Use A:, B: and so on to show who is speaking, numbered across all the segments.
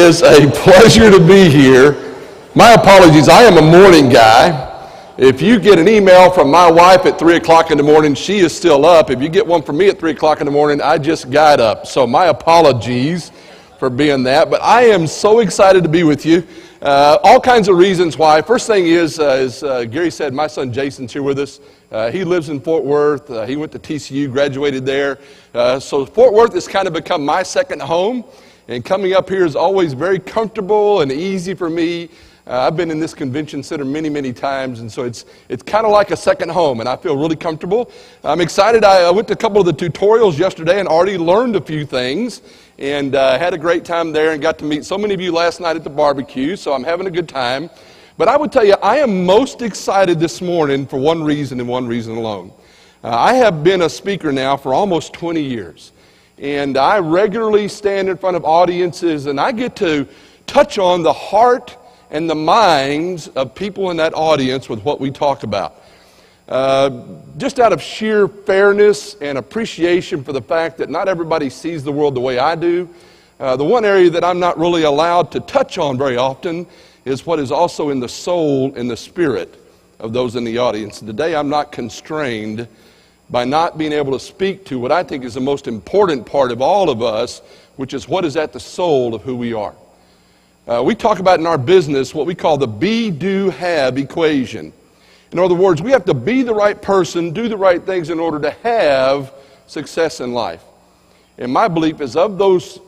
A: is a pleasure to be here. My apologies, I am a morning guy. If you get an email from my wife at 3 o'clock in the morning, she is still up. If you get one from me at 3 o'clock in the morning, I just got up. So my apologies for being that. But I am so excited to be with you. All kinds of reasons why. First thing is, as Gary said, my son Jason's here with us. He lives in Fort Worth. He went to TCU, graduated there. So Fort Worth has kind of become my second home. And coming up here is always very comfortable and easy for me. I've been in this convention center many, many times, and so it's kind of like a second home, and I feel really comfortable. I'm excited. I went to a couple of the tutorials yesterday and already learned a few things, and had a great time there and got to meet so many of you last night at the barbecue, so I'm having a good time. But I would tell you, I am most excited this morning for one reason and one reason alone. I have been a speaker now for almost 20 years. And I regularly stand in front of audiences, and I get to touch on the heart and the minds of people in that audience with what we talk about. Just out of sheer fairness and appreciation for the fact that not everybody sees the world the way I do. The one area that I'm not really allowed to touch on very often is what is also in the soul and the spirit of those in the audience. Today I'm not constrained by not being able to speak to what I think is the most important part of all of us, which is what is at the soul of who we are. We talk about in our business what we call the be, do, have equation. In other words, we have to be the right person, do the right things in order to have success in life. And my belief is of those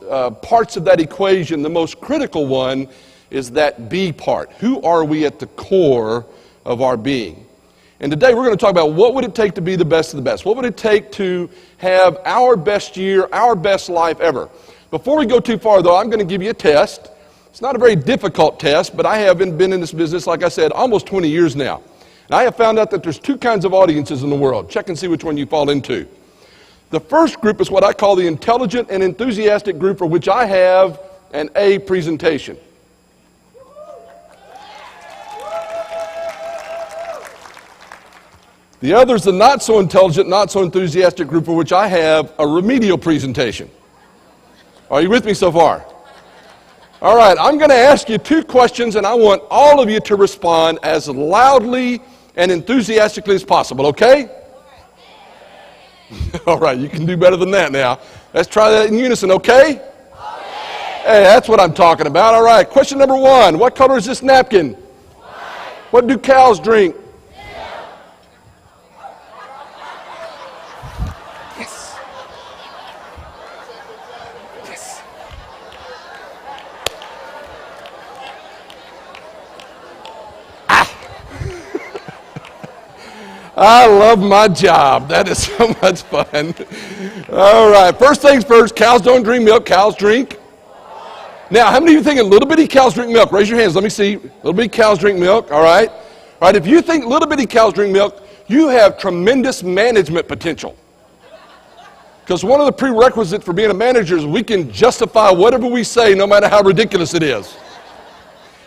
A: parts of that equation, the most critical one is that be part. Who are we at the core of our being? And today we're going to talk about what would it take to be the best of the best. What would it take to have our best year, our best life ever? Before we go too far, though, I'm going to give you a test. It's not a very difficult test, but I have been in this business, like I said, almost 20 years now. And I have found out that there's two kinds of audiences in the world. Check and see which one you fall into. The first group is what I call the intelligent and enthusiastic group, for which I have an A presentation. The other is the not so intelligent, not so enthusiastic group, for which I have a remedial presentation. Are you with me so far? All right, I'm going to ask you two questions, and I want all of you to respond as loudly and enthusiastically as possible, okay? All right, you can do better than that now. Let's try that in unison, okay? Hey, that's what I'm talking about. All right, question number one. What color is this napkin? What do cows drink? I love my job. That is so much fun. All right, first things first, cows don't drink milk, cows drink. Now, how many of you think little bitty cows drink milk? Raise your hands, let me see. Little bitty cows drink milk, all right? All right, if you think little bitty cows drink milk, you have tremendous management potential. Because one of the prerequisites for being a manager is we can justify whatever we say, no matter how ridiculous it is.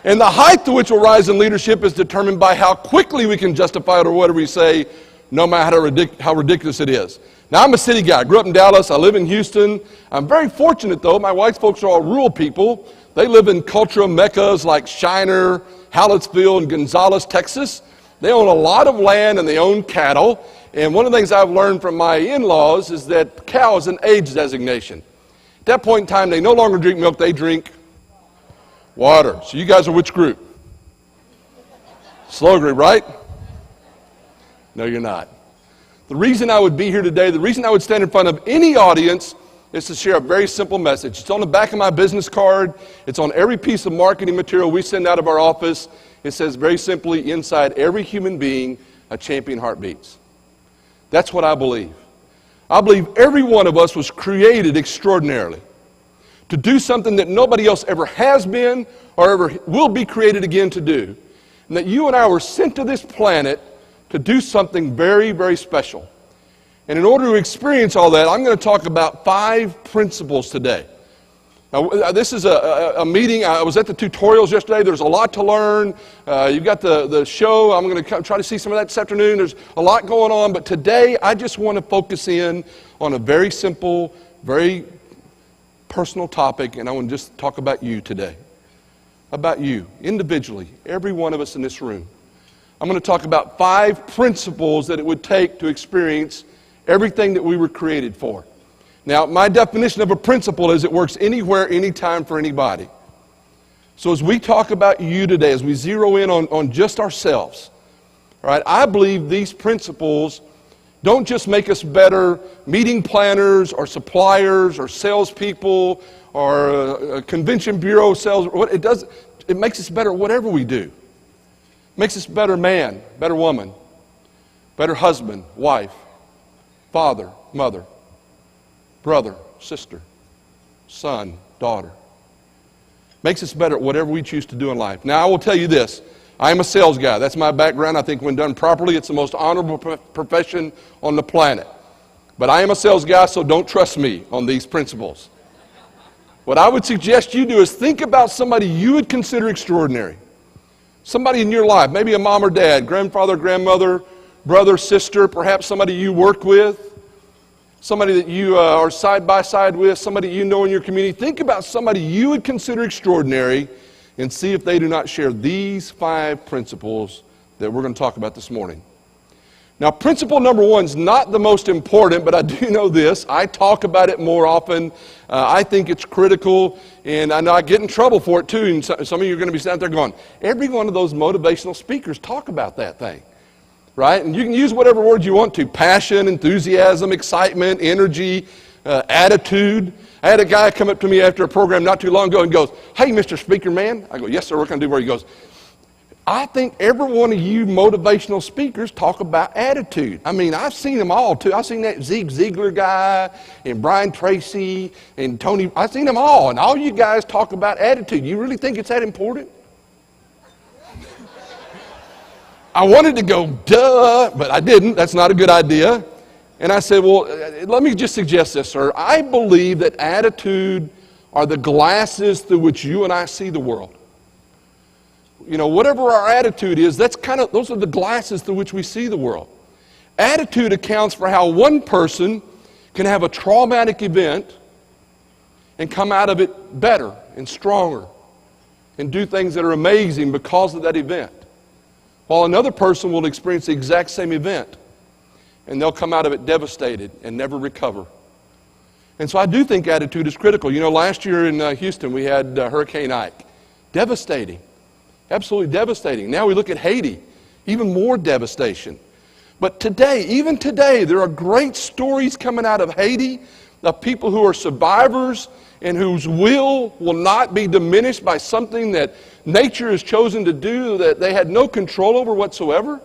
A: And the height to which we'll rise in leadership is determined by how quickly we can justify it or whatever we say, no matter how ridiculous it is. Now, I'm a city guy. I grew up in Dallas. I live in Houston. I'm very fortunate, though. My wife's folks are all rural people. They live in cultural meccas like Shiner, Hallettsville, and Gonzales, Texas. They own a lot of land and they own cattle. And one of the things I've learned from my in-laws is that cow is an age designation. At that point in time, they no longer drink milk. They drink water. So you guys are which group? Slow group, right? No, you're not. The reason I would be here today, the reason I would stand in front of any audience is to share a very simple message. It's on the back of my business card. It's on every piece of marketing material we send out of our office. It says very simply, inside every human being, a champion heart beats. That's what I believe. I believe every one of us was created extraordinarily to do something that nobody else ever has been or ever will be created again to do. And that you and I were sent to this planet to do something very, very special. And in order to experience all that, I'm going to talk about 5 principles today. Now, this is a meeting. I was at the tutorials yesterday. There's a lot to learn. You've got the show. I'm going to try to see some of that this afternoon. There's a lot going on. But today, I just want to focus in on a very simple, very personal topic, and I want to just talk about you today. about you, individually, every one of us in this room. I'm going to talk about 5 principles that it would take to experience everything that we were created for. Now, my definition of a principle is it works anywhere, anytime for anybody. So as we talk about you today, as we zero in on just ourselves, all right, I believe these principles don't just make us better meeting planners or suppliers or salespeople or convention bureau sales. It makes us better whatever we do. It makes us better man, better woman, better husband, wife, father, mother, brother, sister, son, daughter. Makes us better at whatever we choose to do in life. Now, I will tell you this. I am a sales guy. That's my background. I think when done properly, it's the most honorable profession on the planet. But I am a sales guy, so don't trust me on these principles. What I would suggest you do is think about somebody you would consider extraordinary. Somebody in your life, maybe a mom or dad, grandfather, grandmother, brother, sister, perhaps somebody you work with, somebody that you are side by side with, somebody you know in your community. Think about somebody you would consider extraordinary and see if they do not share these 5 principles that we're going to talk about this morning. Now, principle number 1 is not the most important, but I do know this. I talk about it more often. I think it's critical, and I know I get in trouble for it too. And some of you are going to be sitting out there going, every one of those motivational speakers talk about that thing, right? And you can use whatever words you want to: passion, enthusiasm, excitement, energy, attitude. I had a guy come up to me after a program not too long ago and goes, "Hey, Mr. Speaker Man." I go, "Yes, sir, what can I do for you?" He goes, "I think every one of you motivational speakers talk about attitude." I mean, I've seen them all too. I've seen that Zig Ziglar guy and Brian Tracy and Tony. I've seen them all, and all you guys talk about attitude. You really think it's that important? I wanted to go, duh, but I didn't. That's not a good idea. And I said, well, let me just suggest this, sir. I believe that attitude are the glasses through which you and I see the world. You know, whatever our attitude is, those are the glasses through which we see the world. Attitude accounts for how one person can have a traumatic event and come out of it better and stronger and do things that are amazing because of that event, while another person will experience the exact same event and they'll come out of it devastated and never recover. And so I do think attitude is critical. You know, last year in Houston we had Hurricane Ike. Devastating. Absolutely devastating. Now we look at Haiti, even more devastation. But today, even today, there are great stories coming out of Haiti of people who are survivors and whose will not be diminished by something that nature has chosen to do that they had no control over whatsoever.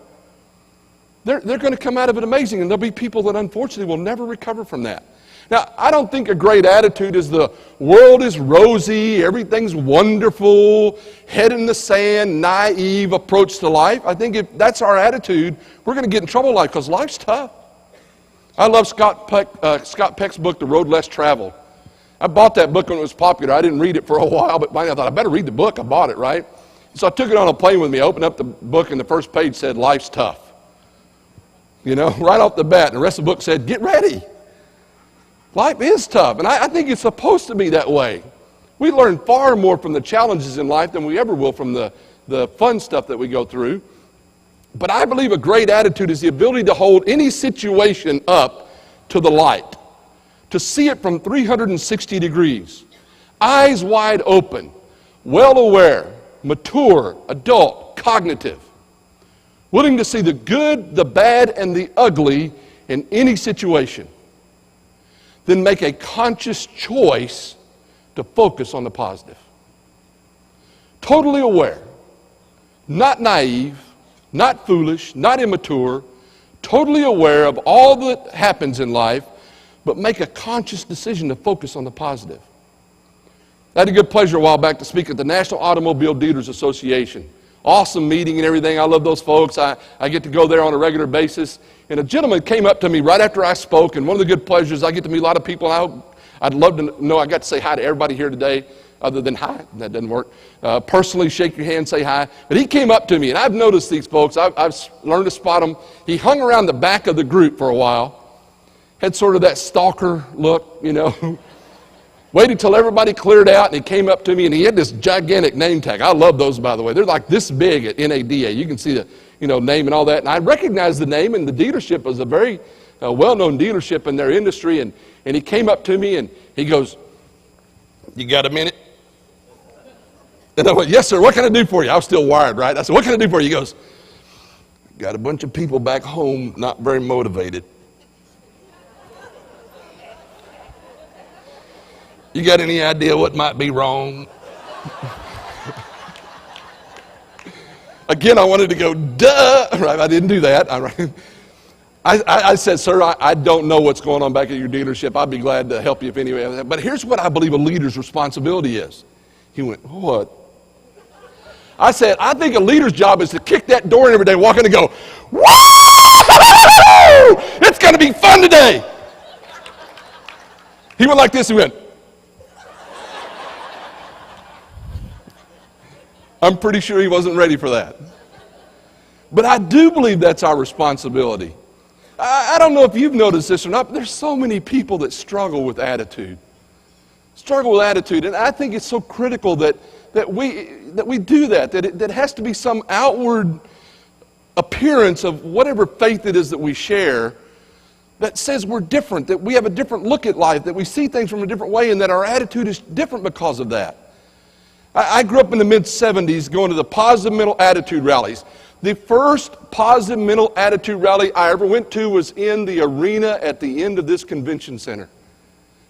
A: They're going to come out of it amazing, and there'll be people that unfortunately will never recover from that. Now, I don't think a great attitude is the world is rosy, everything's wonderful, head in the sand, naive approach to life. I think if that's our attitude, we're going to get in trouble in life because life's tough. I love Scott Peck's book, The Road Less Traveled. I bought that book when it was popular. I didn't read it for a while, but finally I thought I better read the book. I bought it, right? So I took it on a plane with me. I opened up the book, and the first page said, "Life's tough." You know, right off the bat. And the rest of the book said, "Get ready. Life is tough." And I think it's supposed to be that way. We learn far more from the challenges in life than we ever will from the fun stuff that we go through. But I believe a great attitude is the ability to hold any situation up to the light, to see it from 360 degrees, eyes wide open, well aware, mature, adult, cognitive, willing to see the good, the bad, and the ugly in any situation. Then make a conscious choice to focus on the positive. Totally aware, not naive, not foolish, not immature, totally aware of all that happens in life, but make a conscious decision to focus on the positive. I had a good pleasure a while back to speak at the National Automobile Dealers Association. Awesome meeting and everything. I love those folks. I get to go there on a regular basis. And a gentleman came up to me right after I spoke, and one of the good pleasures, I get to meet a lot of people, and I'd love to know I got to say hi to everybody here today, other than hi. That doesn't work. Personally, shake your hand, say hi. But he came up to me, and I've noticed these folks. I've learned to spot them. He hung around the back of the group for a while, had sort of that stalker look, you know. Waited till everybody cleared out, and he came up to me, and he had this gigantic name tag. I love those, by the way. They're like this big at NADA. You can see the name and all that. And I recognized the name, and the dealership was a very well-known dealership in their industry. And he came up to me, and he goes, "You got a minute?" And I went, "Yes, sir. What can I do for you?" I was still wired, right? I said, "What can I do for you?" He goes, "Got a bunch of people back home not very motivated. You got any idea what might be wrong?" Again, I wanted to go, duh, right? I didn't do that. I said, "Sir, I don't know what's going on back at your dealership. I'd be glad to help you if anyway. But here's what I believe a leader's responsibility is." He went, "What?" I said, "I think a leader's job is to kick that door in every day, walk in and go, woo! It's going to be fun today." He went like this. He went, I'm pretty sure he wasn't ready for that. But I do believe that's our responsibility. I don't know if you've noticed this or not, but there's so many people that struggle with attitude. And I think it's so critical that we do that it has to be some outward appearance of whatever faith it is that we share that says we're different, that we have a different look at life, that we see things from a different way, and that our attitude is different because of that. I grew up in the mid-'70s going to the positive mental attitude rallies. The first positive mental attitude rally I ever went to was in the arena at the end of this convention center.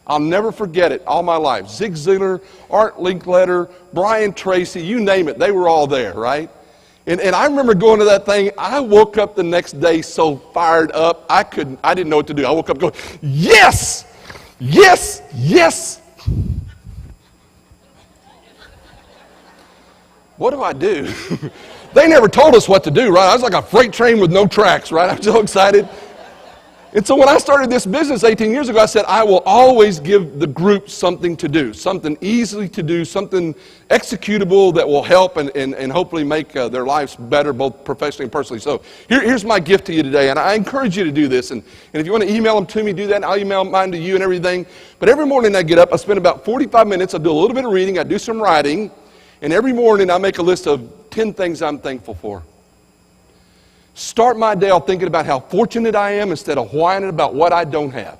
A: I'll never forget it all my life. Zig Ziglar, Art Linkletter, Brian Tracy, you name it, they were all there, right? And I remember going to that thing. I woke up the next day so fired up, I didn't know what to do. I woke up going, yes, yes, yes. What do I do? They never told us what to do, right? I was like a freight train with no tracks, right? I'm so excited. And so when I started this business 18 years ago, I said, I will always give the group something to do, something easily to do, something executable that will help and hopefully make their lives better, both professionally and personally. So here's my gift to you today, and I encourage you to do this. And if you want to email them to me, do that, and I'll email mine to you and everything. But every morning I get up, I spend about 45 minutes, I do a little bit of reading, I do some writing, and every morning I make a list of 10 things I'm thankful for. Start my day off thinking about how fortunate I am instead of whining about what I don't have.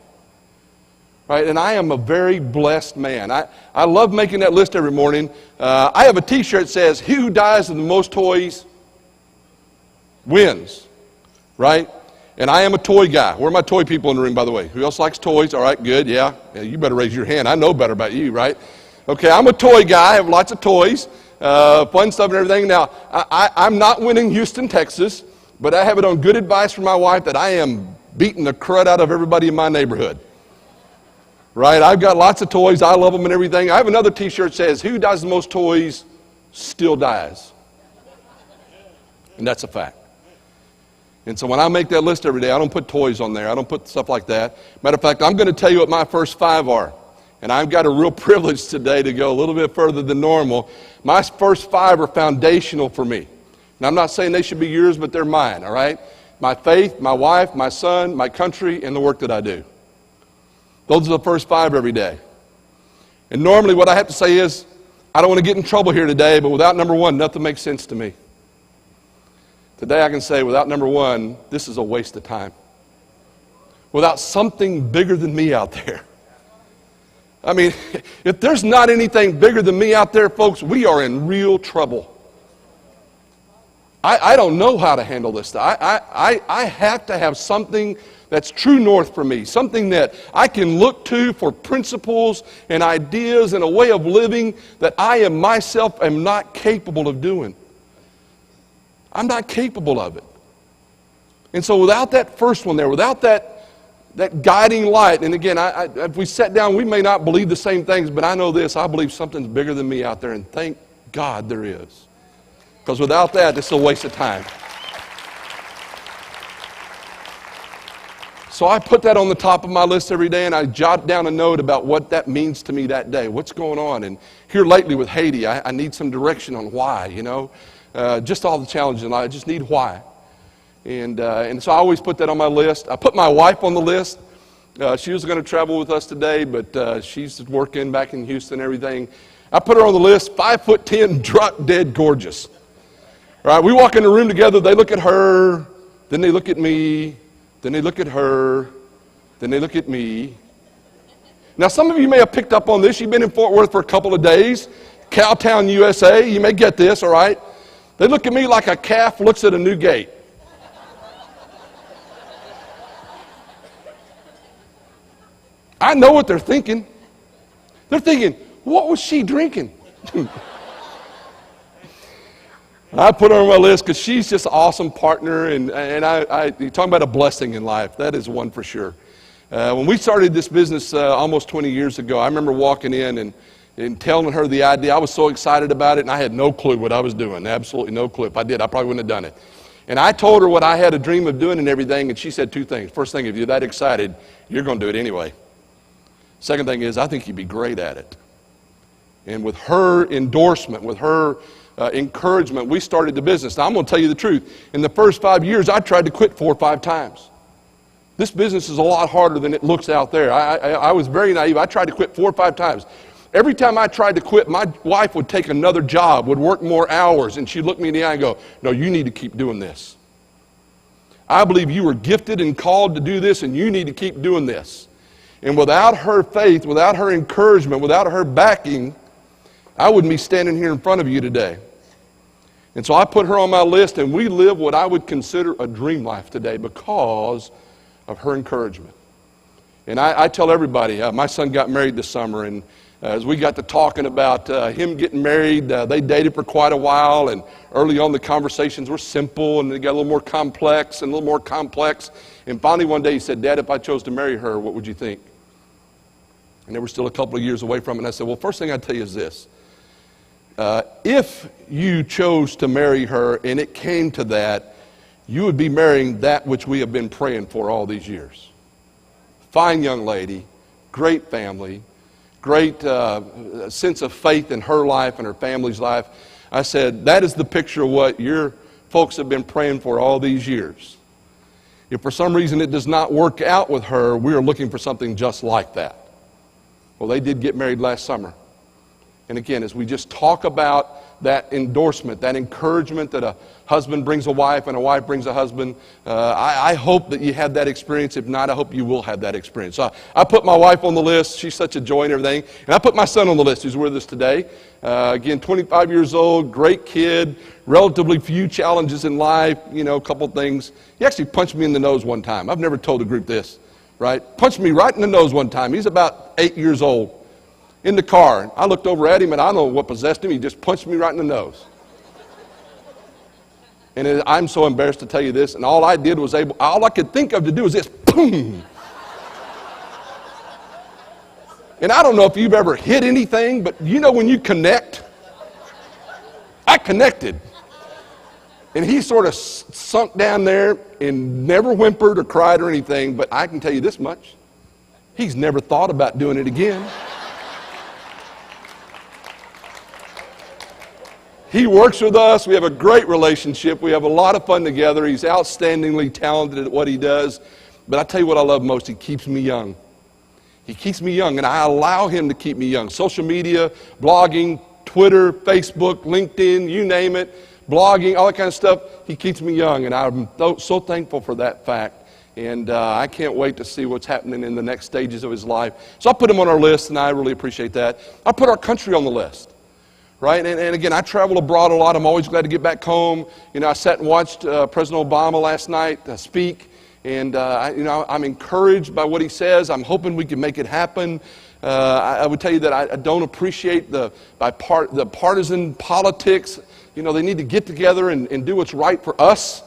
A: Right? And I am a very blessed man. I love making that list every morning. I have a t-shirt that says, "He who dies with the most toys wins." Right? And I am a toy guy. Where are my toy people in the room, by the way? Who else likes toys? All right, good, yeah. You better raise your hand. I know better about you, right? Okay, I'm a toy guy. I have lots of toys, fun stuff and everything. Now, I'm not winning Houston, Texas, but I have it on good advice from my wife that I am beating the crud out of everybody in my neighborhood. Right? I've got lots of toys. I love them and everything. I have another t-shirt that says, "Who does the most toys still dies." And that's a fact. And so when I make that list every day, I don't put toys on there. I don't put stuff like that. Matter of fact, I'm going to tell you what my first 5 are. And I've got a real privilege today to go a little bit further than normal. My first 5 are foundational for me. And I'm not saying they should be yours, but they're mine, all right? My faith, my wife, my son, my country, and the work that I do. Those are the first 5 every day. And normally what I have to say is, I don't want to get in trouble here today, but without number 1, nothing makes sense to me. Today I can say, without number 1, this is a waste of time. Without something bigger than me out there. I mean, if there's not anything bigger than me out there, folks, we are in real trouble. I don't know how to handle this stuff. I have to have something that's true north for me, something that I can look to for principles and ideas and a way of living that I myself am not capable of doing. I'm not capable of it. And so without that first one there, without that guiding light, and again, if we sat down, we may not believe the same things, but I know this, I believe something's bigger than me out there, and thank God there is. Because without that, it's a waste of time. So I put that on the top of my list every day, and I jot down a note about what that means to me that day, what's going on. And here lately with Haiti, I need some direction on why, just all the challenges in life, I just need why. And so I always put that on my list. I put my wife on the list. She was going to travel with us today, but she's working back in Houston and everything. I put her on the list, 5'10", drop dead gorgeous. All right, we walk in the room together, they look at her, then they look at me, then they look at her, then they look at me. Now, some of you may have picked up on this. You've been in Fort Worth for a couple of days, Cowtown, USA. You may get this, all right? They look at me like a calf looks at a new gate. I know what they're thinking. They're thinking, what was she drinking? I put her on my list because she's just an awesome partner, and you're talking about a blessing in life. That is one for sure. When we started this business almost 20 years ago, I remember walking in and telling her the idea. I was so excited about it, and I had no clue what I was doing. Absolutely no clue. If I did, I probably wouldn't have done it. And I told her what I had a dream of doing and everything, and she said two things. First thing, if you're that excited, you're going to do it anyway. Second thing is, I think you'd be great at it. And with her endorsement, with her encouragement, we started the business. Now, I'm going to tell you the truth. In the first 5 years, I tried to quit 4 or 5 times. This business is a lot harder than it looks out there. I was very naive. I tried to quit 4 or 5 times. Every time I tried to quit, my wife would take another job, would work more hours, and she'd look me in the eye and go, no, you need to keep doing this. I believe you were gifted and called to do this, and you need to keep doing this. And without her faith, without her encouragement, without her backing, I wouldn't be standing here in front of you today. And so I put her on my list, and we live what I would consider a dream life today because of her encouragement. And I tell everybody, my son got married this summer, and as we got to talking about him getting married, they dated for quite a while, and early on the conversations were simple, and they got a little more complex and a little more complex. And finally one day he said, Dad, if I chose to marry her, what would you think? And they were still a couple of years away from it. And I said, well, first thing I'd tell you is this. If you chose to marry her and it came to that, you would be marrying that which we have been praying for all these years. Fine young lady, great family, great sense of faith in her life and her family's life. I said, that is the picture of what your folks have been praying for all these years. If for some reason it does not work out with her, we are looking for something just like that. Well, they did get married last summer. And again, as we just talk about that endorsement, that encouragement that a husband brings a wife and a wife brings a husband, I hope that you had that experience. If not, I hope you will have that experience. So I put my wife on the list. She's such a joy and everything. And I put my son on the list, who's with us today. Again, 25 years old, great kid, relatively few challenges in life, a couple things. He actually punched me in the nose one time. I've never told a group this, right? Punched me right in the nose one time. He's about 8 years old. In the car. I looked over at him, and I don't know what possessed him. He just punched me right in the nose. And I'm so embarrassed to tell you this, and all I could think of to do was this, boom. And I don't know if you've ever hit anything, but when you connect, I connected. And he sort of sunk down there and never whimpered or cried or anything, but I can tell you this much. He's never thought about doing it again. He works with us. We have a great relationship. We have a lot of fun together. He's outstandingly talented at what he does. But I tell you what I love most. He keeps me young. He keeps me young, and I allow him to keep me young. Social media, blogging, Twitter, Facebook, LinkedIn, you name it, blogging, all that kind of stuff. He keeps me young, and I'm so thankful for that fact. And I can't wait to see what's happening in the next stages of his life. So I put him on our list, and I really appreciate that. I put our country on the list. Right? And again, I travel abroad a lot. I'm always glad to get back home. I sat and watched President Obama last night speak, and I'm encouraged by what he says. I'm hoping we can make it happen. I would tell you that I don't appreciate the partisan politics. They need to get together and do what's right for us.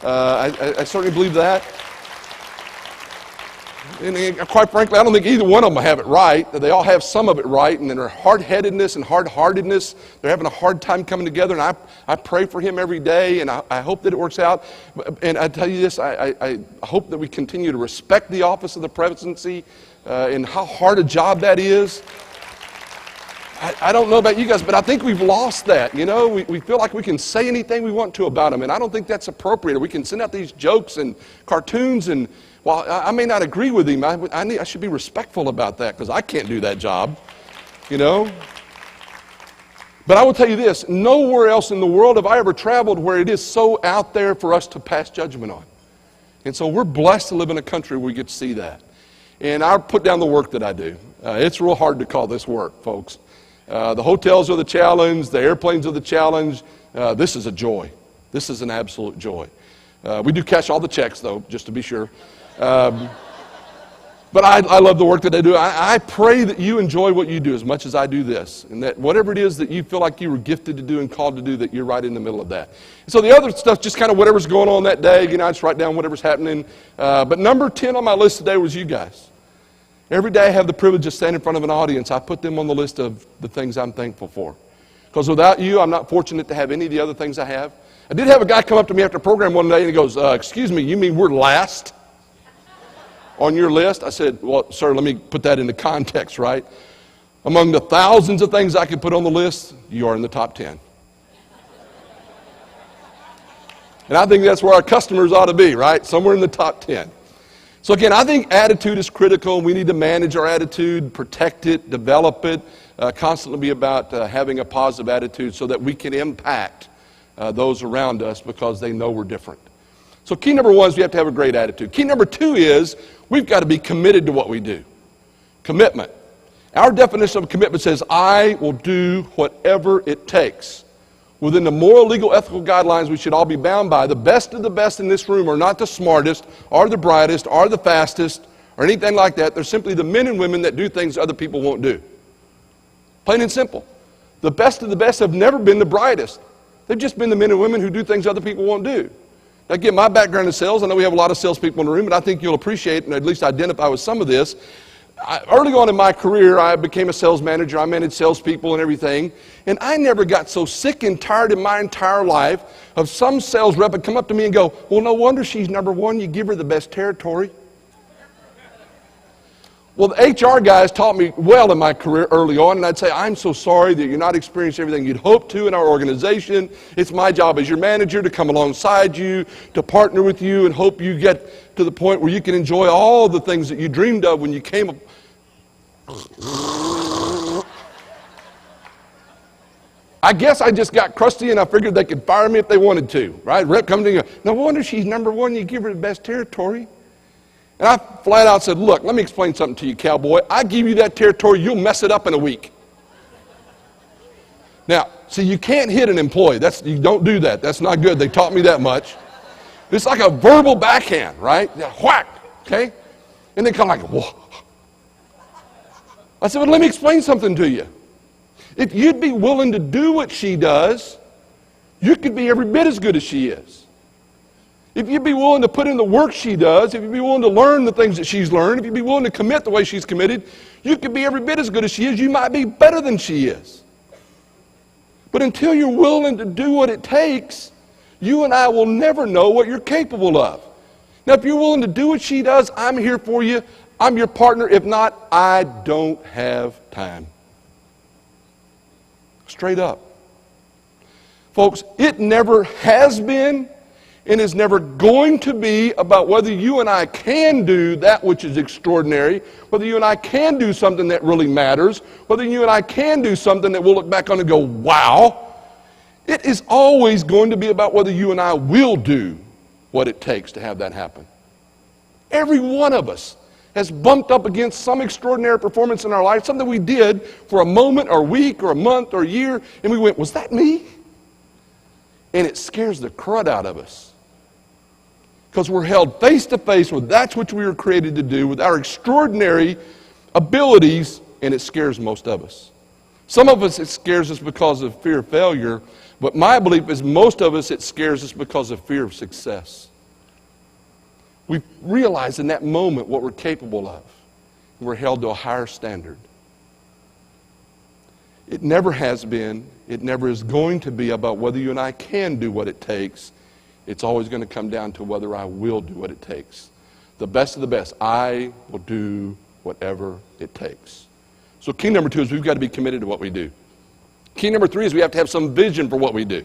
A: I certainly believe that. And quite frankly, I don't think either one of them have it right. They all have some of it right, and their hard-headedness and hard-heartedness, they're having a hard time coming together, and I pray for him every day, and I hope that it works out. And I tell you this, I hope that we continue to respect the office of the presidency and how hard a job that is. I don't know about you guys, but I think we've lost that. We feel like we can say anything we want to about them, and I don't think that's appropriate. We can send out these jokes and cartoons, and Well, I may not agree with him. I should be respectful about that because I can't do that job, you know. But I will tell you this, nowhere else in the world have I ever traveled where it is so out there for us to pass judgment on. And so we're blessed to live in a country where we get to see that. And I put down the work that I do. It's real hard to call this work, folks. The hotels are the challenge. The airplanes are the challenge. This is a joy. This is an absolute joy. We do cash all the checks, though, just to be sure. But I love the work that I do. I pray that you enjoy what you do as much as I do this. And that whatever it is that you feel like you were gifted to do and called to do, that you're right in the middle of that. And so the other stuff, just kind of whatever's going on that day, you know, I just write down whatever's happening. But number 10 on my list today was you guys. Every day I have the privilege of standing in front of an audience. I put them on the list of the things I'm thankful for. Because without you, I'm not fortunate to have any of the other things I have. I did have a guy come up to me after a program one day and he goes, excuse me, you mean we're last on your list? I said, well, sir, let me put that into context, right? Among the thousands of things I could put on the list, you are in the top 10. And I think that's where our customers ought to be, right? Somewhere in the top 10. So again, I think attitude is critical. We need to manage our attitude, protect it, develop it, constantly be about having a positive attitude so that we can impact those around us because they know we're different. So key number 1 is we have to have a great attitude. Key number 2 is we've got to be committed to what we do. Commitment. Our definition of commitment says, I will do whatever it takes. Within the moral, legal, ethical guidelines we should all be bound by, the best of the best in this room are not the smartest, or the brightest, or the fastest, or anything like that. They're simply the men and women that do things other people won't do. Plain and simple. The best of the best have never been the brightest. They've just been the men and women who do things other people won't do. Now, again, my background in sales, I know we have a lot of salespeople in the room, but I think you'll appreciate and at least identify with some of this. Early on in my career, I became a sales manager. I managed salespeople and everything. And I never got so sick and tired in my entire life of some sales rep would come up to me and go, well, no wonder she's number 1. You give her the best territory. Well, the HR guys taught me well in my career early on, and I'd say, I'm so sorry that you're not experiencing everything you'd hope to in our organization. It's my job as your manager to come alongside you, to partner with you, and hope you get to the point where you can enjoy all the things that you dreamed of when you came. I guess I just got crusty, and I figured they could fire me if they wanted to, right? Rep comes to you, no wonder she's number 1, you give her the best territory. And I flat out said, look, let me explain something to you, cowboy. I give you that territory, you'll mess it up in a week. Now, see, you can't hit an employee. You don't do that. That's not good. They taught me that much. It's like a verbal backhand, right? Yeah, whack, okay? And they kind of like, whoa. I said, well, let me explain something to you. If you'd be willing to do what she does, you could be every bit as good as she is. If you'd be willing to put in the work she does, if you'd be willing to learn the things that she's learned, if you'd be willing to commit the way she's committed, you could be every bit as good as she is. You might be better than she is. But until you're willing to do what it takes, you and I will never know what you're capable of. Now, if you're willing to do what she does, I'm here for you. I'm your partner. If not, I don't have time. Straight up. Folks, it never has been and is never going to be about whether you and I can do that which is extraordinary, whether you and I can do something that really matters, whether you and I can do something that we'll look back on and go, wow. It is always going to be about whether you and I will do what it takes to have that happen. Every one of us has bumped up against some extraordinary performance in our life, something we did for a moment or a week or a month or a year, and we went, was that me? And it scares the crud out of us. Because we're held face to face with that's what we were created to do, with our extraordinary abilities, and it scares most of us. Some of us, it scares us because of fear of failure, but my belief is most of us, it scares us because of fear of success. We realize in that moment what we're capable of. We're held to a higher standard. It never has been, it never is going to be about whether you and I can do what it takes. It's always going to come down to whether I will do what it takes. The best of the best, I will do whatever it takes. So key number 2 is we've got to be committed to what we do. Key number 3 is we have to have some vision for what we do.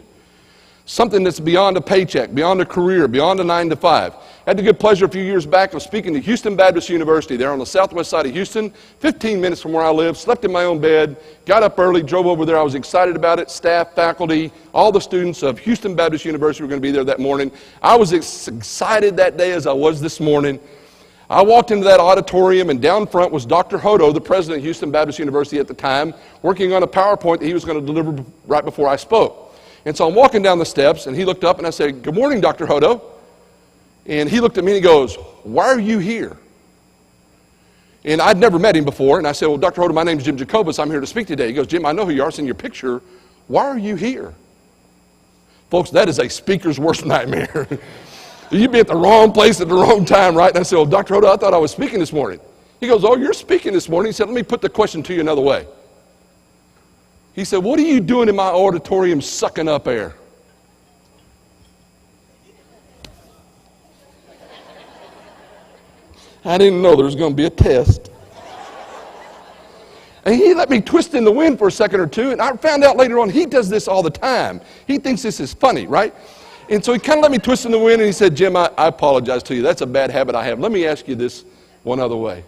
A: Something that's beyond a paycheck, beyond a career, beyond a 9 to 5. had the good pleasure a few years back of speaking to Houston Baptist University there on the southwest side of Houston, 15 minutes from where I live, slept in my own bed, got up early, drove over there. I was excited about it. Staff, faculty, all the students of Houston Baptist University were going to be there that morning. I was as excited that day as I was this morning. I walked into that auditorium, and down front was Dr. Hodo, the president of Houston Baptist University at the time, working on a PowerPoint that he was going to deliver right before I spoke. And so I'm walking down the steps, and he looked up, and I said, "Good morning, Dr. Hodo." And he looked at me and he goes, "Why are you here?" And I'd never met him before. And I said, "Well, Dr. Hodo, my name's Jim Jacobus. I'm here to speak today." He goes, "Jim, I know who you are. It's in your picture. Why are you here?" Folks, that is a speaker's worst nightmare. You'd be at the wrong place at the wrong time, right? And I said, "Well, Dr. Hodo, I thought I was speaking this morning." He goes, "Oh, you're speaking this morning." He said, "Let me put the question to you another way." He said, "What are you doing in my auditorium sucking up air?" I didn't know there was going to be a test. And he let me twist in the wind for a second or two, and I found out later on he does this all the time. He thinks this is funny, right? And so he kind of let me twist in the wind, and he said, "Jim, I apologize to you. That's a bad habit I have. Let me ask you this one other way.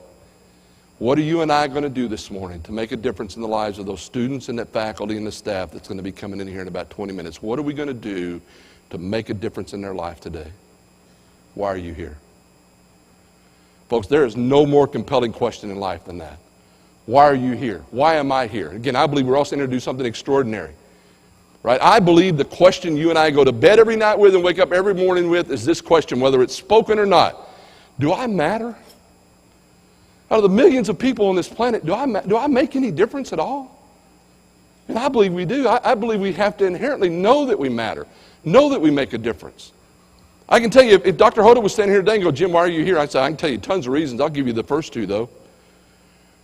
A: What are you and I going to do this morning to make a difference in the lives of those students and that faculty and the staff that's going to be coming in here in about 20 minutes? What are we going to do to make a difference in their life today? Why are you here?" Folks, there is no more compelling question in life than that. Why are you here? Why am I here? Again, I believe we're also going to do something extraordinary. Right? I believe the question you and I go to bed every night with and wake up every morning with is this question, whether it's spoken or not. Do I matter? Out of the millions of people on this planet, do I make any difference at all? And I believe we do. I believe we have to inherently know that we matter, know that we make a difference. I can tell you, if Dr. Hoda was standing here today and go, "Jim, why are you here?" I'd say, "I can tell you tons of reasons. I'll give you the first two, though.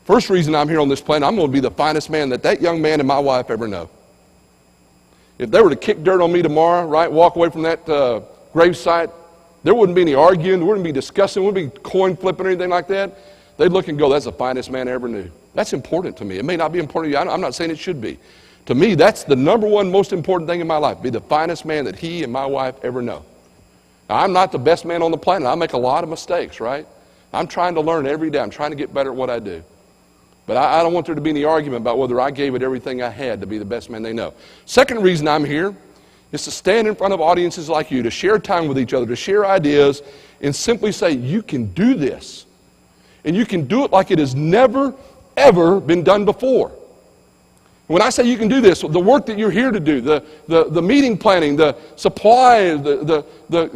A: First reason I'm here on this planet, I'm going to be the finest man that young man and my wife ever know. If they were to kick dirt on me tomorrow, right, walk away from that grave site, there wouldn't be any arguing, there wouldn't be discussing, there wouldn't be coin flipping or anything like that. They'd look and go, "That's the finest man I ever knew." That's important to me. It may not be important to you. I'm not saying it should be. To me, that's the number one most important thing in my life, be the finest man that he and my wife ever know. Now, I'm not the best man on the planet. I make a lot of mistakes, right? I'm trying to learn every day. I'm trying to get better at what I do. But I don't want there to be any argument about whether I gave it everything I had to be the best man they know. Second reason I'm here is to stand in front of audiences like you, to share time with each other, to share ideas, and simply say, "You can do this. And you can do it like it has never, ever been done before." When I say you can do this, the work that you're here to do, the meeting planning, the supply, the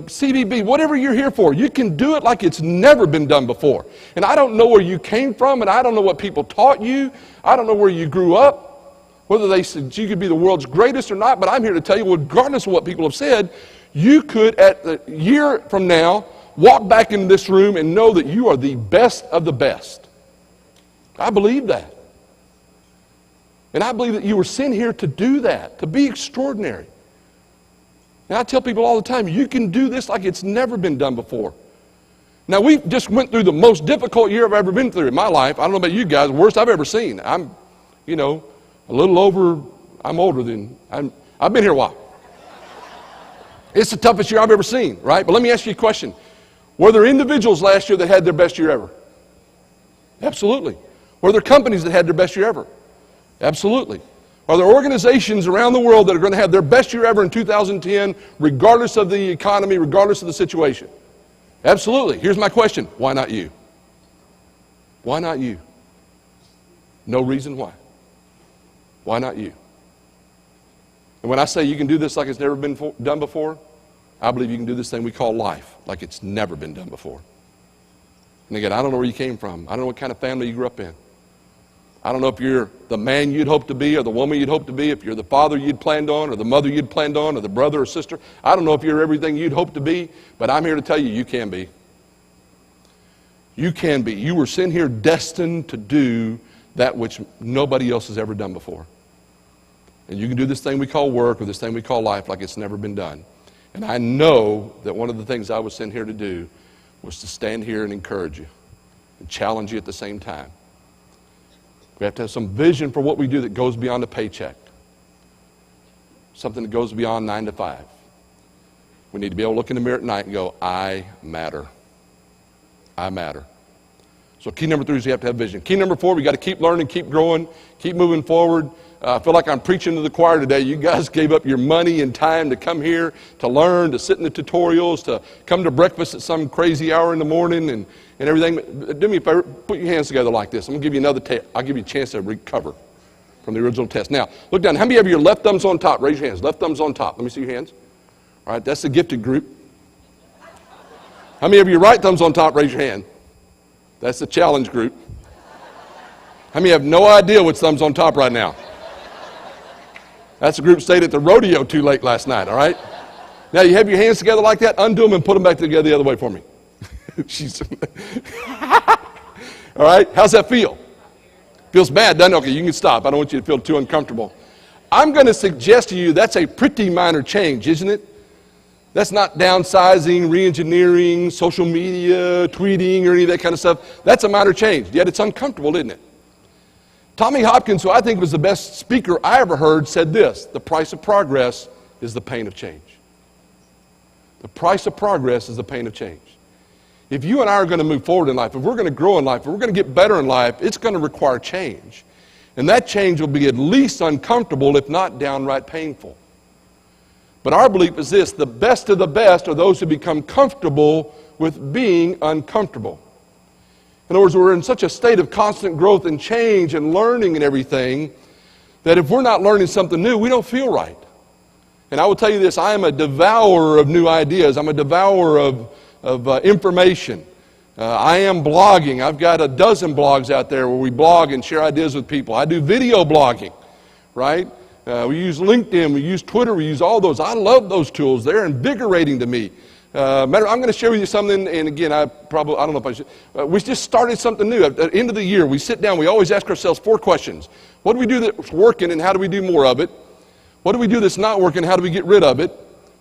A: CVB, whatever you're here for, you can do it like it's never been done before. And I don't know where you came from, and I don't know what people taught you. I don't know where you grew up, whether they said you could be the world's greatest or not, but I'm here to tell you, regardless of what people have said, you could, at the year from now, walk back into this room and know that you are the best of the best. I believe that. And I believe that you were sent here to do that, to be extraordinary. And I tell people all the time, you can do this like it's never been done before. Now, we just went through the most difficult year I've ever been through in my life. I don't know about you guys, worst I've ever seen. I'm, I'm older than, I've been here a while. It's the toughest year I've ever seen, right? But let me ask you a question. Were there individuals last year that had their best year ever? Absolutely. Were there companies that had their best year ever? Absolutely. Are there organizations around the world that are going to have their best year ever in 2010, regardless of the economy, regardless of the situation? Absolutely. Here's my question. Why not you? Why not you? No reason why. Why not you? And when I say you can do this like it's never been done before, I believe you can do this thing we call life like it's never been done before. And again, I don't know where you came from. I don't know what kind of family you grew up in. I don't know if you're the man you'd hoped to be or the woman you'd hoped to be, if you're the father you'd planned on or the mother you'd planned on or the brother or sister. I don't know if you're everything you'd hoped to be, but I'm here to tell you, you can be. You can be. You were sent here destined to do that which nobody else has ever done before. And you can do this thing we call work or this thing we call life like it's never been done. And I know that one of the things I was sent here to do was to stand here and encourage you and challenge you at the same time. We have to have some vision for what we do that goes beyond a paycheck. Something that goes beyond 9 to 5. We need to be able to look in the mirror at night and go, I matter. I matter. So key number 3 is you have to have vision. Key number 4, we got to keep learning, keep growing, keep moving forward. I feel like I'm preaching to the choir today. You guys gave up your money and time to come here, to learn, to sit in the tutorials, to come to breakfast at some crazy hour in the morning and everything. Do me a favor, put your hands together like this. I'm going to give you another test. I'll give you a chance to recover from the original test. Now, look down. How many of you have your left thumbs on top? Raise your hands. Left thumbs on top. Let me see your hands. All right, that's the gifted group. How many of your right thumbs on top? Raise your hand. That's the challenge group. How many have no idea which thumb's on top right now? That's the group stayed at the rodeo too late last night, all right? Now, you have your hands together like that, undo them and put them back together the other way for me. All right, how's that feel? Feels bad, doesn't it? Okay, you can stop. I don't want you to feel too uncomfortable. I'm going to suggest to you that's a pretty minor change, isn't it? That's not downsizing, re-engineering, social media, tweeting, or any of that kind of stuff. That's a minor change, yet it's uncomfortable, isn't it? Tommy Hopkins, who I think was the best speaker I ever heard, said this: the price of progress is the pain of change. The price of progress is the pain of change. If you and I are going to move forward in life, if we're going to grow in life, if we're going to get better in life, it's going to require change. And that change will be at least uncomfortable, if not downright painful. But our belief is this: the best of the best are those who become comfortable with being uncomfortable. In other words, we're in such a state of constant growth and change and learning and everything that if we're not learning something new, we don't feel right. And I will tell you this: I am a devourer of new ideas. I'm a devourer of information. I am blogging. I've got a dozen blogs out there where we blog and share ideas with people. I do video blogging, right? We use LinkedIn, we use Twitter, we use all those. I love those tools. They're invigorating to me. I'm going to share with you something, and again, I don't know if I should. We just started something new. At the end of the year, we sit down, we always ask ourselves 4 questions. What do we do that's working, and how do we do more of it? What do we do that's not working, how do we get rid of it?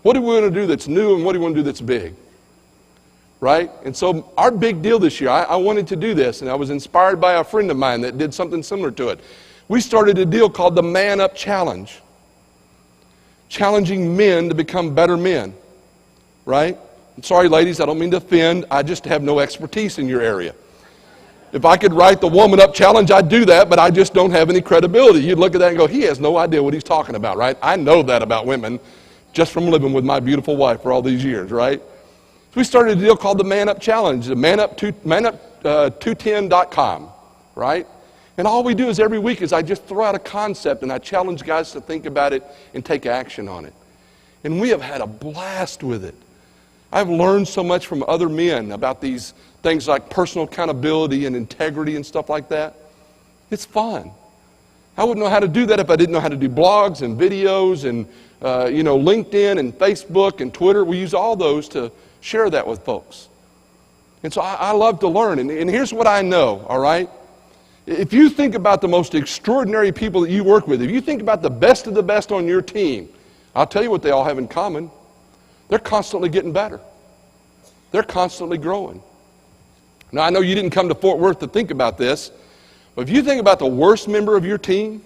A: What do we want to do that's new, and what do we want to do that's big? Right? And so our big deal this year, I wanted to do this, and I was inspired by a friend of mine that did something similar to it. We started a deal called the Man Up Challenge, challenging men to become better men, right? I'm sorry, ladies, I don't mean to offend. I just have no expertise in your area. If I could write the Woman Up Challenge, I'd do that, but I just don't have any credibility. You'd look at that and go, he has no idea what he's talking about, right? I know that about women just from living with my beautiful wife for all these years, right? So we started a deal called the Man Up Challenge, the manup210.com, right? And all we do is every week is I just throw out a concept and I challenge guys to think about it and take action on it. And we have had a blast with it. I've learned so much from other men about these things like personal accountability and integrity and stuff like that. It's fun. I wouldn't know how to do that if I didn't know how to do blogs and videos and LinkedIn and Facebook and Twitter. We use all those to share that with folks. And so I love to learn. And here's what I know, all right? If you think about the most extraordinary people that you work with, if you think about the best of the best on your team, I'll tell you what they all have in common. They're constantly getting better. They're constantly growing. Now, I know you didn't come to Fort Worth to think about this, but if you think about the worst member of your team,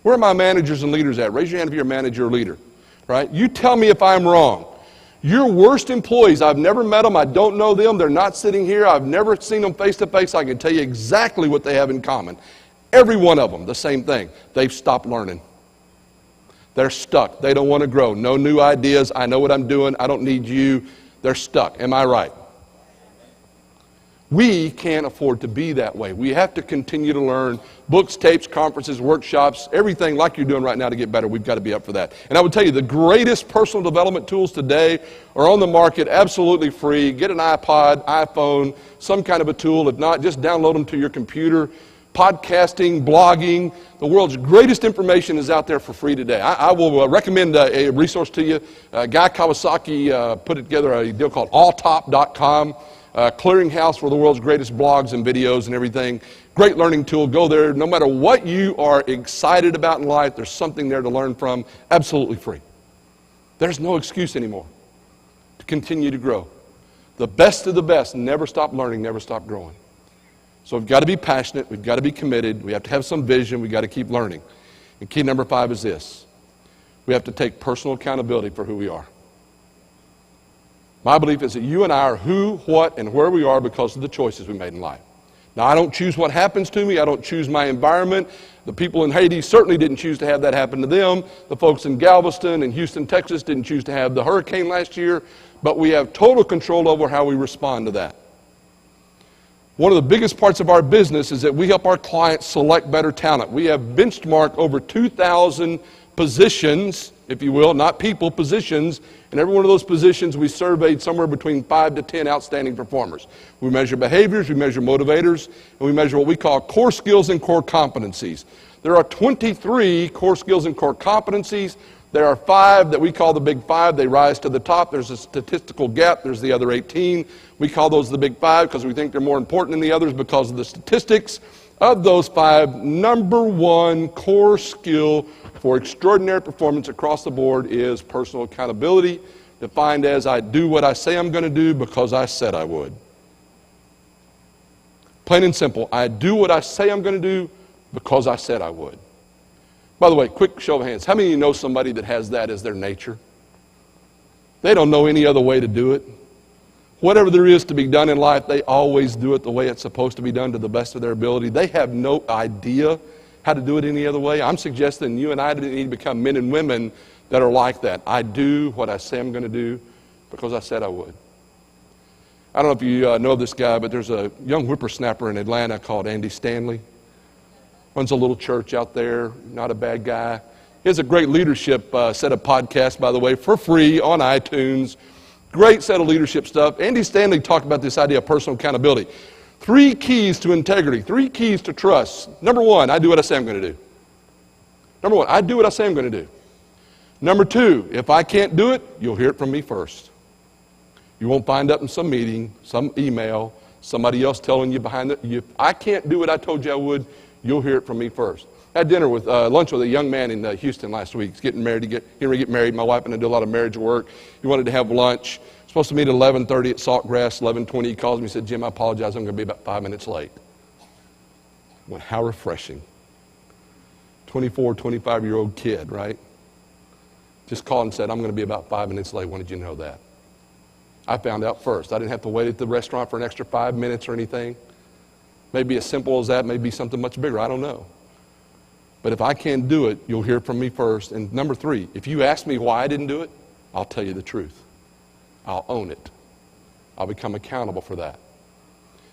A: where are my managers and leaders at? Raise your hand if you're a manager or leader, right? You tell me if I'm wrong. Your worst employees, I've never met them, I don't know them, they're not sitting here, I've never seen them face to face, I can tell you exactly what they have in common. Every one of them, the same thing. They've stopped learning. They're stuck. They don't want to grow. No new ideas. I know what I'm doing. I don't need you. They're stuck. Am I right? We can't afford to be that way. We have to continue to learn books, tapes, conferences, workshops, everything like you're doing right now to get better. We've got to be up for that. And I would tell you, the greatest personal development tools today are on the market, absolutely free. Get an iPod, iPhone, some kind of a tool. If not, just download them to your computer. Podcasting, blogging, the world's greatest information is out there for free today. I will recommend a resource to you. Guy Kawasaki put together a deal called alltop.com. Clearinghouse for the world's greatest blogs and videos and everything. Great learning tool. Go there. No matter what you are excited about in life, there's something there to learn from. Absolutely free. There's no excuse anymore to continue to grow. The best of the best never stop learning, never stop growing. So we've got to be passionate. We've got to be committed. We have to have some vision. We've got to keep learning. And key number 5 is this. We have to take personal accountability for who we are. My belief is that you and I are who, what, and where we are because of the choices we made in life. Now, I don't choose what happens to me. I don't choose my environment. The people in Haiti certainly didn't choose to have that happen to them. The folks in Galveston and Houston, Texas didn't choose to have the hurricane last year. But we have total control over how we respond to that. One of the biggest parts of our business is that we help our clients select better talent. We have benchmarked over 2,000 positions, if you will, not people, positions. In every one of those positions, we surveyed somewhere between 5 to 10 outstanding performers. We measure behaviors, we measure motivators, and we measure what we call core skills and core competencies. There are 23 core skills and core competencies. There are 5 that we call the big 5. They rise to the top. There's a statistical gap. There's the other 18. We call those the big 5 because we think they're more important than the others because of the statistics. Of those 5, number 1 core skill for extraordinary performance across the board is personal accountability, defined as I do what I say I'm going to do because I said I would. Plain and simple, I do what I say I'm going to do because I said I would. By the way, quick show of hands. How many of you know somebody that has that as their nature? They don't know any other way to do it. Whatever there is to be done in life, they always do it the way it's supposed to be done to the best of their ability. They have no idea how to do it any other way. I'm suggesting you and I need to become men and women that are like that. I do what I say I'm going to do because I said I would. I don't know if you know this guy, but there's a young whippersnapper in Atlanta called Andy Stanley. Runs a little church out there, not a bad guy. He has a great leadership set of podcasts, by the way, for free on iTunes. Great set of leadership stuff. Andy Stanley talked about this idea of personal accountability. 3 keys to integrity, 3 keys to trust. Number 1, I do what I say I'm going to do. Number 1, I do what I say I'm going to do. Number 2, if I can't do it, you'll hear it from me first. You won't find up in some meeting, some email, somebody else telling you behind it. If I can't do what I told you I would, you'll hear it from me first. I had lunch with a young man in Houston last week. He's getting married. Get married. My wife and I do a lot of marriage work. He wanted to have lunch. Supposed to meet at 11:30 at Saltgrass. 11:20 he calls me and said, Jim, I apologize. I'm going to be about 5 minutes late. I went, how refreshing. 24, 25-year-old kid, right? Just called and said, I'm going to be about 5 minutes late. When did you know that? I found out first. I didn't have to wait at the restaurant for an extra 5 minutes or anything. Maybe as simple as that, maybe something much bigger. I don't know. But if I can't do it, you'll hear from me first. And number 3, if you ask me why I didn't do it, I'll tell you the truth. I'll own it. I'll become accountable for that.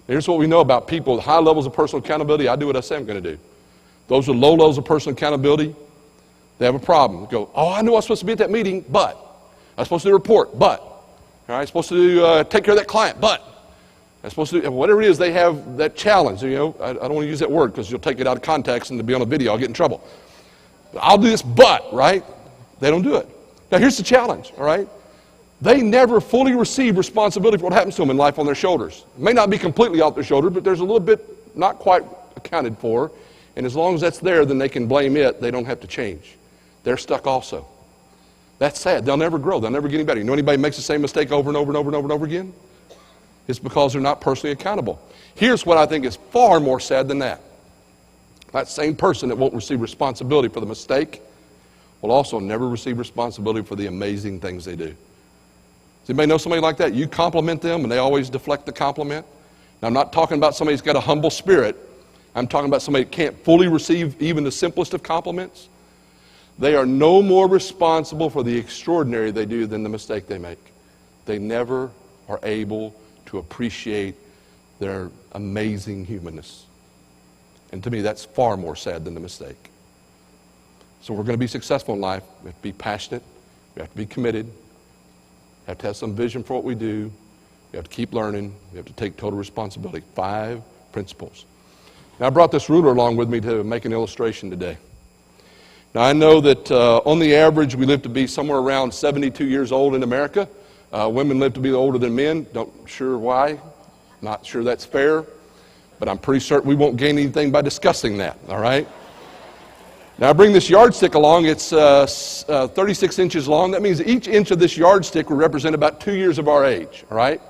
A: Here's what we know about people with high levels of personal accountability. I do what I say I'm going to do. Those with low levels of personal accountability, they have a problem. They go, oh, I knew I was supposed to be at that meeting, but. I was supposed to do a report, but. All right, I'm supposed to take care of that client, but. I'm supposed to do, whatever it is, they have that challenge. You know, I don't want to use that word because you'll take it out of context and to be on a video, I'll get in trouble. I'll do this, but, right? They don't do it. Now, here's the challenge, all right? They never fully receive responsibility for what happens to them in life on their shoulders. It may not be completely off their shoulders, but there's a little bit not quite accounted for. And as long as that's there, then they can blame it. They don't have to change. They're stuck also. That's sad. They'll never grow. They'll never get any better. You know anybody makes the same mistake over and over and over and over and over again? It's because they're not personally accountable. Here's what I think is far more sad than that. That same person that won't receive responsibility for the mistake will also never receive responsibility for the amazing things they do. Does anybody know somebody like that? You compliment them and they always deflect the compliment. Now, I'm not talking about somebody who's got a humble spirit. I'm talking about somebody that can't fully receive even the simplest of compliments. They are no more responsible for the extraordinary they do than the mistake they make. They never are able to appreciate their amazing humanness. And to me, that's far more sad than the mistake. So we're going to be successful in life. We have to be passionate. We have to be committed. We have to have some vision for what we do. We have to keep learning. We have to take total responsibility. 5 principles. Now, I brought this ruler along with me to make an illustration today. Now, I know that on the average, we live to be somewhere around 72 years old in America. Women live to be older than men. Don't sure why. Not sure that's fair. But I'm pretty certain we won't gain anything by discussing that, all right? Now, I bring this yardstick along. It's 36 inches long. That means each inch of this yardstick will represent about 2 years of our age, all right?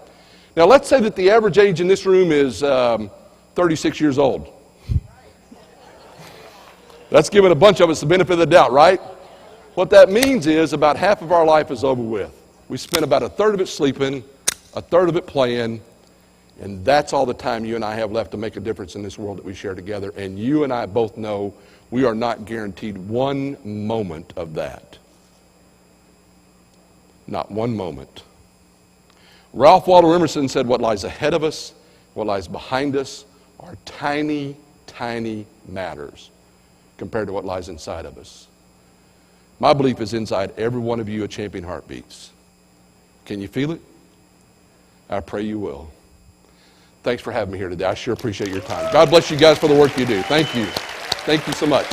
A: Now, let's say that the average age in this room is 36 years old. That's giving a bunch of us the benefit of the doubt, right? What that means is about half of our life is over with. We spend about a third of it sleeping, a third of it playing, and that's all the time you and I have left to make a difference in this world that we share together. And you and I both know we are not guaranteed one moment of that. Not one moment. Ralph Waldo Emerson said, what lies ahead of us, what lies behind us are tiny, tiny matters compared to what lies inside of us. My belief is inside every one of you a champion heart beats. Can you feel it? I pray you will. Thanks for having me here today. I sure appreciate your time. God bless you guys for the work you do. Thank you. Thank you so much.